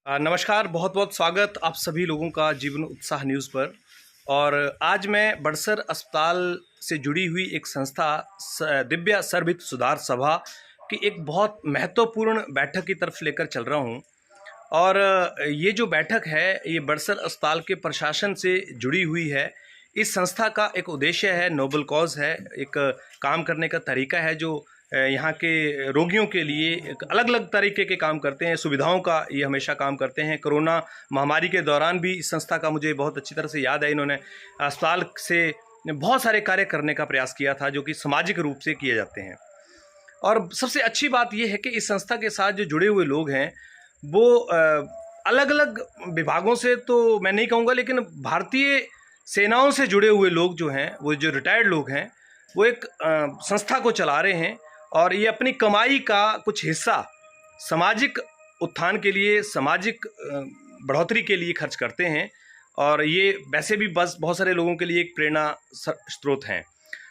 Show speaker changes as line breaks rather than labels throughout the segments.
नमस्कार, बहुत बहुत स्वागत आप सभी लोगों का जीवन उत्साह न्यूज़ पर। और आज मैं बड़सर अस्पताल से जुड़ी हुई एक संस्था दिव्या सर्वहित सुधार सभा की एक बहुत महत्वपूर्ण बैठक की तरफ लेकर चल रहा हूं। और ये जो बैठक है ये बड़सर अस्पताल के प्रशासन से जुड़ी हुई है। इस संस्था का एक उद्देश्य है, नोबल कॉज है, एक काम करने का तरीका है जो यहाँ के रोगियों के लिए एक अलग अलग तरीके के काम करते हैं। सुविधाओं का ये हमेशा काम करते हैं। कोरोना महामारी के दौरान भी इस संस्था का मुझे बहुत अच्छी तरह से याद है, इन्होंने अस्पताल से बहुत सारे कार्य करने का प्रयास किया था जो कि सामाजिक रूप से किए जाते हैं। और सबसे अच्छी बात यह है कि इस संस्था के साथ जो जुड़े हुए लोग हैं वो अलग अलग विभागों से तो मैं नहीं कहूँगा, लेकिन भारतीय सेनाओं से जुड़े हुए लोग जो हैं, वो जो रिटायर्ड लोग हैं, वो एक संस्था को चला रहे हैं और ये अपनी कमाई का कुछ हिस्सा सामाजिक उत्थान के लिए, सामाजिक बढ़ोतरी के लिए खर्च करते हैं। और ये वैसे भी बस बहुत सारे लोगों के लिए एक प्रेरणा स्रोत हैं।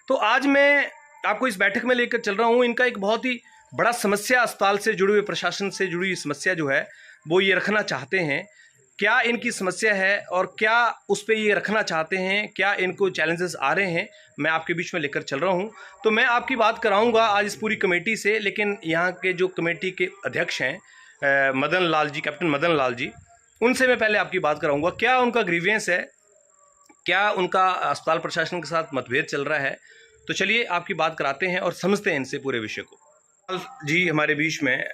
तो आज मैं आपको इस बैठक में लेकर चल रहा हूँ। इनका एक बहुत ही बड़ा समस्या, अस्पताल से जुड़े हुए, प्रशासन से जुड़ी हुई समस्या जो है वो ये रखना चाहते हैं। क्या इनकी समस्या है और क्या उस पर ये रखना चाहते हैं, क्या इनको चैलेंजेस आ रहे हैं, मैं आपके बीच में लेकर चल रहा हूं। तो मैं आपकी बात कराऊंगा आज इस पूरी कमेटी से, लेकिन यहाँ के जो कमेटी के अध्यक्ष हैं मदन लाल जी, कैप्टन मदन लाल जी, उनसे मैं पहले आपकी बात कराऊंगा। क्या उनका ग्रीवियंस है, क्या उनका अस्पताल प्रशासन के साथ मतभेद चल रहा है। तो चलिए आपकी बात कराते हैं और समझते हैं इनसे पूरे विषय को। जी हमारे बीच में,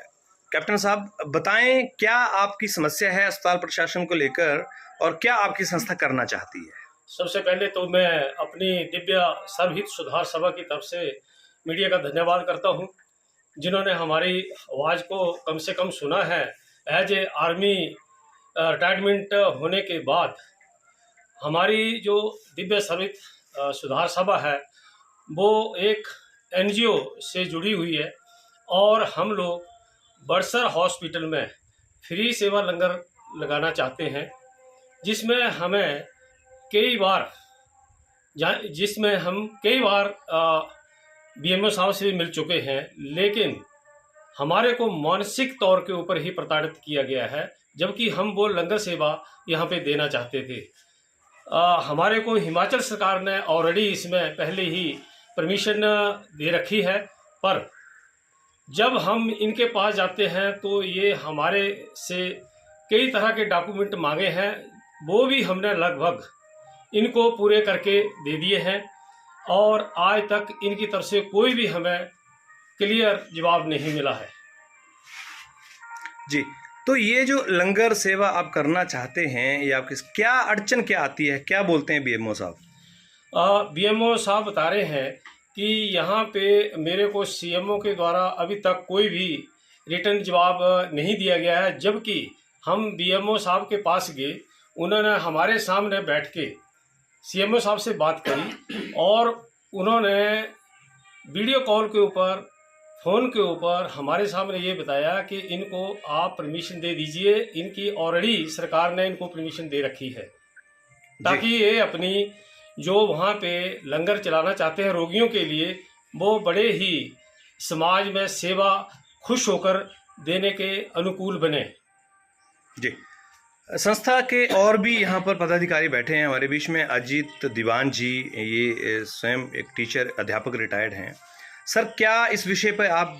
कैप्टन साहब बताएं क्या आपकी समस्या है अस्पताल प्रशासन को लेकर और क्या आपकी संस्था करना चाहती है।
सबसे पहले तो मैं अपनी दिव्या सर्वहित सुधार सभा की तरफ से मीडिया का धन्यवाद करता हूं, जिन्होंने हमारी आवाज़ को कम से कम सुना है। एज ए आर्मी रिटायरमेंट होने के बाद हमारी जो दिव्या सर्वहित सुधार सभा है वो एक NGO से जुड़ी हुई है और हम लोग बड़सर हॉस्पिटल में फ्री सेवा लंगर लगाना चाहते हैं, जिसमें हम कई बार BMO साहब से भी मिल चुके हैं, लेकिन हमारे को मानसिक तौर के ऊपर ही प्रताड़ित किया गया है, जबकि हम वो लंगर सेवा यहाँ पे देना चाहते थे। हमारे को हिमाचल सरकार ने ऑलरेडी इसमें पहले ही परमिशन दे रखी है, पर जब हम इनके पास जाते हैं तो ये हमारे से कई तरह के डॉक्यूमेंट मांगे हैं, वो भी हमने लगभग इनको पूरे करके दे दिए हैं और आज तक इनकी तरफ से कोई भी हमें क्लियर जवाब नहीं मिला है।
जी, तो ये जो लंगर सेवा आप करना चाहते हैं, ये आपकी क्या अड़चन क्या आती है, क्या बोलते हैं BMO साहब?
BMO साहब बता रहे हैं कि यहाँ पे मेरे को CMO के द्वारा अभी तक कोई भी रिटर्न जवाब नहीं दिया गया है, जबकि हम BMO साहब के पास गए, उन्होंने हमारे सामने बैठ के CMO साहब से बात करी और उन्होंने वीडियो कॉल के ऊपर, फ़ोन के ऊपर हमारे सामने ये बताया कि इनको आप परमिशन दे दीजिए, इनकी ऑलरेडी सरकार ने इनको परमिशन दे रखी है, ताकि ये अपनी जो वहाँ पे लंगर चलाना चाहते हैं रोगियों के लिए, वो बड़े ही समाज में सेवा खुश होकर देने के अनुकूल बने।
जी, संस्था के और भी यहाँ पर पदाधिकारी बैठे हैं हमारे बीच में। अजीत दीवान जी, ये स्वयं एक टीचर, अध्यापक रिटायर्ड हैं। सर, क्या इस विषय पर आप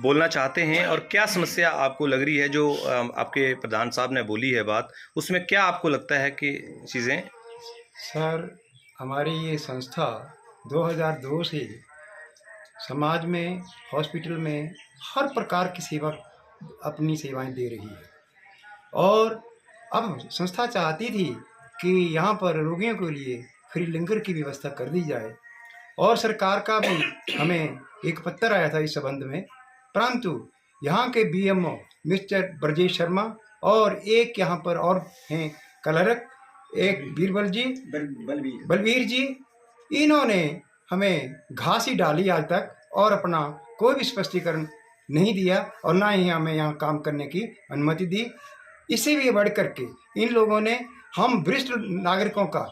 बोलना चाहते हैं और क्या समस्या आपको लग रही है जो आपके प्रधान साहब ने बोली है बात, उसमें क्या आपको लगता है कि चीज़ें?
सर, हमारी ये संस्था 2002 से समाज में, हॉस्पिटल में हर प्रकार की सेवा, अपनी सेवाएं दे रही है और अब संस्था चाहती थी कि यहाँ पर रोगियों के लिए फ्री लंगर की व्यवस्था कर दी जाए और सरकार का भी हमें एक पत्र आया था इस संबंध में, परंतु यहाँ के BMO मिस्टर ब्रजेश शर्मा और एक यहाँ पर और हैं क्लर्क, एक बलवीर जी, इन्होंने हमें घास ही डाली आज तक और अपना कोई भी स्पष्टीकरण नहीं दिया और ना ही हमें यहाँ काम करने की अनुमति दी। इससे भी बढ़ करके इन लोगों ने हम वरिष्ठ नागरिकों का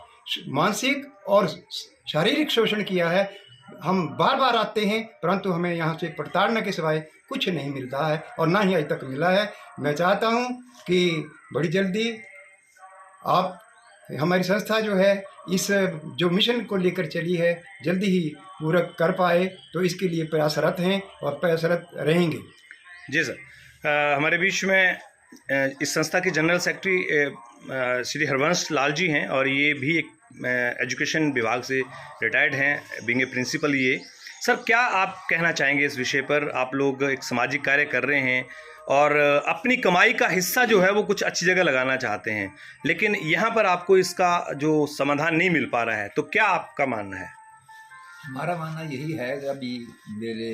मानसिक और शारीरिक शोषण किया है। हम बार बार आते हैं, परंतु हमें यहाँ से प्रताड़ना के सिवाय कुछ नहीं मिलता है और ना ही अभी तक मिला है। मैं चाहता हूँ कि बड़ी जल्दी आप हमारी संस्था जो है इस जो मिशन को लेकर चली है जल्दी ही पूरा कर पाए, तो इसके लिए प्रयासरत हैं और प्रयासरत रहेंगे।
जी सर। हमारे बीच में इस संस्था के जनरल सेक्रेटरी श्री हरवंश लाल जी हैं और ये भी एक एजुकेशन विभाग से रिटायर्ड हैं, बीइंग ए प्रिंसिपल। ये सर क्या आप कहना चाहेंगे इस विषय पर? आप लोग एक सामाजिक कार्य कर रहे हैं और अपनी कमाई का हिस्सा जो है वो कुछ अच्छी जगह लगाना चाहते हैं, लेकिन यहाँ पर आपको इसका जो समाधान नहीं मिल पा रहा है, तो क्या आपका मानना है?
हमारा मानना यही है कि अभी मेरे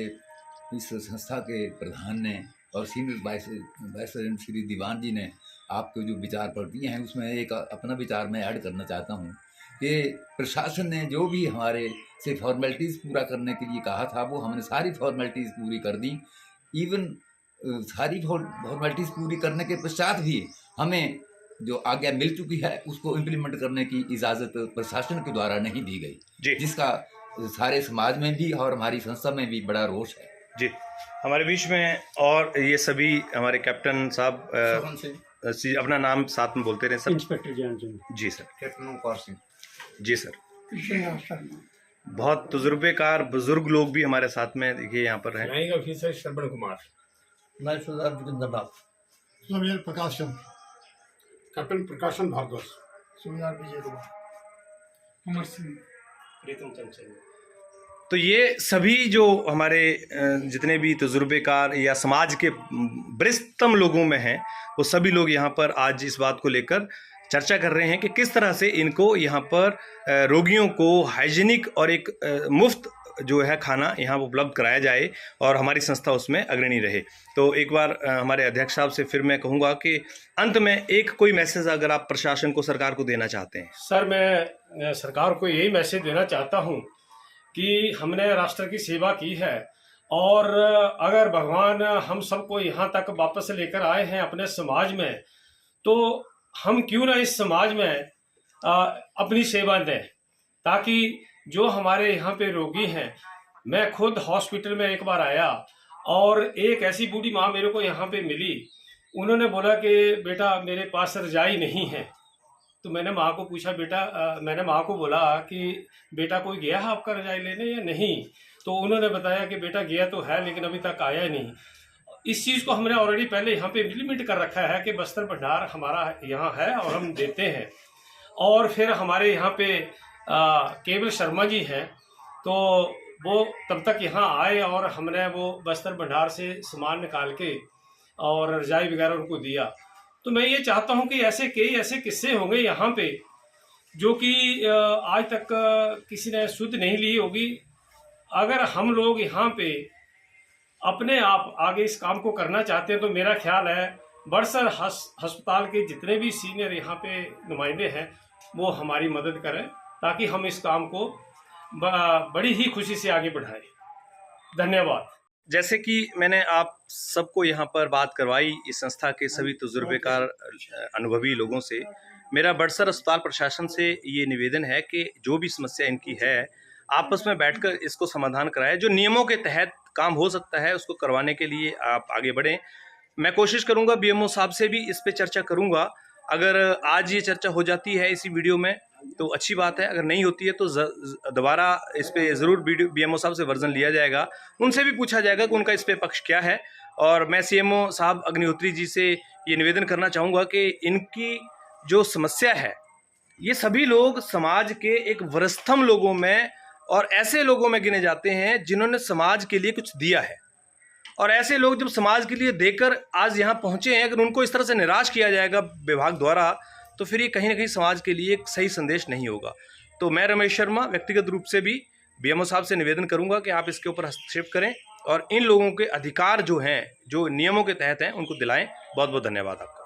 इस संस्था के प्रधान ने और सीनियर वाइस प्रेसिडेंट श्री दीवान जी ने आपको जो विचार पर दिए हैं, उसमें एक अपना विचार मैं ऐड करना चाहता हूँ कि प्रशासन ने जो भी हमारे से फॉर्मेलिटीज़ पूरा करने के लिए कहा था वो हमने सारी फॉर्मेलिटीज़ पूरी कर दी। इवन सारी फॉर्मेलिटीज़ पूरी करने के पश्चात भी हमें जो आज्ञा मिल चुकी है उसको इम्प्लीमेंट करने की इजाज़त प्रशासन के द्वारा नहीं दी गई, जिसका सारे समाज में भी और हमारी संस्था में भी बड़ा रोष है।
जी, हमारे बीच में और ये सभी हमारे कैप्टन साहब अपना नाम साथ में बोलते रहे सर।
इंस्पेक्टर ज्ञान चंद।
जी सर।
कैप्टन ओंकार सिंह।
जी सर। बहुत तजुर्बेकार बुजुर्ग लोग भी हमारे साथ में देखिए यहाँ पर हैं।
फ्लाइंग ऑफिसर श्रवण कुमार,
सुमेर प्रकाशन,
कैप्टन प्रकाशन भारद्वाज,
सुमेर विजय कुमार, अमर सिंह,
प्रीतम चंचल।
तो ये सभी जो हमारे जितने भी तजुर्बेकार या समाज के वरिष्ठतम लोगों में हैं, वो सभी लोग यहाँ पर आज इस बात को लेकर चर्चा कर रहे हैं कि किस तरह से इनको यहाँ पर रोगियों को हाइजीनिक और एक मुफ्त जो है खाना यहाँ उपलब्ध कराया जाए और हमारी संस्था उसमें अग्रणी रहे। तो एक बार हमारे अध्यक्ष साहब से फिर मैं कहूँगा कि अंत में एक कोई मैसेज अगर आप प्रशासन को, सरकार को देना चाहते हैं।
सर, मैं सरकार को यही मैसेज देना चाहता हूँ कि हमने राष्ट्र की सेवा की है और अगर भगवान हम सबको यहाँ तक वापस लेकर आए हैं अपने समाज में, तो हम क्यों ना इस समाज में अपनी सेवा दें, ताकि जो हमारे यहाँ पे रोगी हैं, मैं खुद हॉस्पिटल में एक बार आया और एक ऐसी बूढ़ी माँ मेरे को यहाँ पे मिली। उन्होंने बोला कि बेटा मेरे पास रजाई नहीं है। तो मैंने माँ को पूछा, मैंने माँ को बोला कि बेटा कोई गया है आपका रजाई लेने या नहीं? तो उन्होंने बताया कि बेटा गया तो है लेकिन अभी तक आया नहीं। इस चीज़ को हमने ऑलरेडी पहले यहाँ पे इम्प्लीमेंट कर रखा है कि बस्तर भंडार हमारा यहाँ है और हम देते हैं। और फिर हमारे यहाँ पे केवल शर्मा जी हैं, तो वो तब तक यहाँ आए और हमने वो बस्तर भंडार से सामान निकाल के और रजाई वगैरह उनको दिया। तो मैं ये चाहता हूँ कि ऐसे कई ऐसे किस्से होंगे यहाँ पे जो कि आज तक किसी ने सुध नहीं ली होगी। अगर हम लोग यहाँ पे अपने आप आगे इस काम को करना चाहते हैं तो मेरा ख्याल है बड़सर अस्पताल के जितने भी सीनियर यहाँ पे नुमाइंदे हैं वो हमारी मदद करें, ताकि हम इस काम को बड़ी ही खुशी से आगे बढ़ाएं। धन्यवाद।
जैसे कि मैंने आप सबको यहाँ पर बात करवाई इस संस्था के सभी तजुर्बेकार अनुभवी लोगों से, मेरा बड़सर अस्पताल प्रशासन से ये निवेदन है कि जो भी समस्या इनकी है आपस में बैठकर इसको समाधान कराएं। जो नियमों के तहत काम हो सकता है उसको करवाने के लिए आप आगे बढ़ें। मैं कोशिश करूँगा बीएमओ साहब से भी इस पे चर्चा करूँगा। अगर आज ये चर्चा हो जाती है इसी वीडियो में तो अच्छी बात है, अगर नहीं होती है तो दोबारा इस पे ज़रूर बीएमओ साहब से वर्जन लिया जाएगा, उनसे भी पूछा जाएगा कि उनका इस पे पक्ष क्या है। और मैं सीएमओ साहब अग्निहोत्री जी से ये निवेदन करना चाहूँगा कि इनकी जो समस्या है, ये सभी लोग समाज के एक वरिष्ठतम लोगों में और ऐसे लोगों में गिने जाते हैं जिन्होंने समाज के लिए कुछ दिया है। और ऐसे लोग जब समाज के लिए देकर आज यहाँ पहुँचे हैं, अगर उनको इस तरह से निराश किया जाएगा विभाग द्वारा, तो फिर ये कहीं ना कहीं समाज के लिए एक सही संदेश नहीं होगा। तो मैं रमेश शर्मा व्यक्तिगत रूप से भी बीएमओ साहब से निवेदन करूंगा कि आप इसके ऊपर हस्तक्षेप करें और इन लोगों के अधिकार जो हैं, जो नियमों के तहत हैं, उनको दिलाएं। बहुत बहुत धन्यवाद आपका।